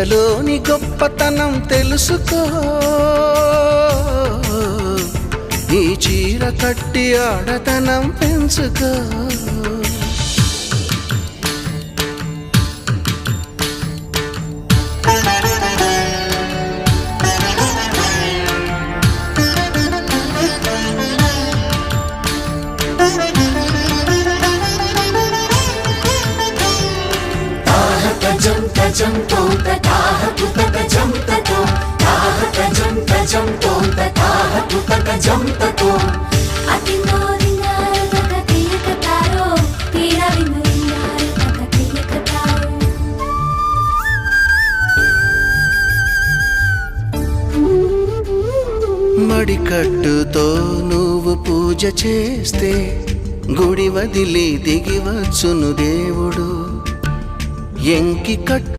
చీరలోని గొప్పతనం తెలుసుకో, ఈ చీర కట్టి ఆడతనం పెంచుకో. తజం తోం తతాహ పుతకజం తతో తాహ తజం తజం తోం తతాహ పుతకజం తతో అతినోరినార తకతియకతారో తీరవినురినార తకతియకతారో. మడికట్టుతో నువ్వు పూజ చేస్తే గుడి వదిలి దిగి వచ్చును దేవుడు. ఎంకి కట్టు